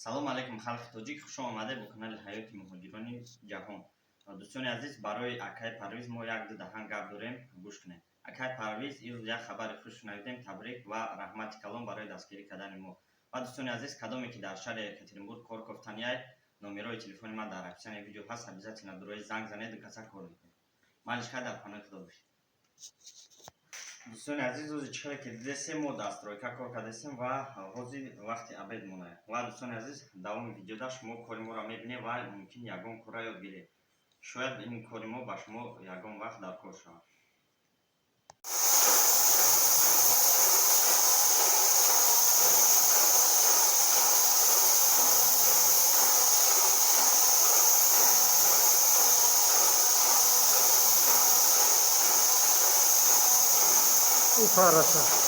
салом алейкум халқи тоҷик, хуш омадед ба канали ҳаёти муҳоҷирони ҷаҳон. Дӯстони азиз, барои Акай Парвиз мо як-ду даҳан гап дорем, гӯш кунед. Акай Парвиз ирӯз як хабари хуш шунавидем. Табрик ва раҳмати калон барои дастгирӣ кардани мо. Ва дӯстони азиз, кадоме ки дар шаҳри Екатеринбург кор кофтанияд, номерои телефони ман дар описиони видео ҳаст, обязательно дурои занг занед, каса кор мекунед. Малишка дар паноҳи худо бошед. дӯстони азиз, рӯзи чихеле ки дидесем, мо дастройка кор кардесем ва оғози вақти абед монад. Ва дӯстони азиз, давоми видеода шумо кори моро мебинед ва мумкин ягон кора ёд гиред. Шояд ин кори мо ба шумо ягон вақт дар кор шавад. Хорошо.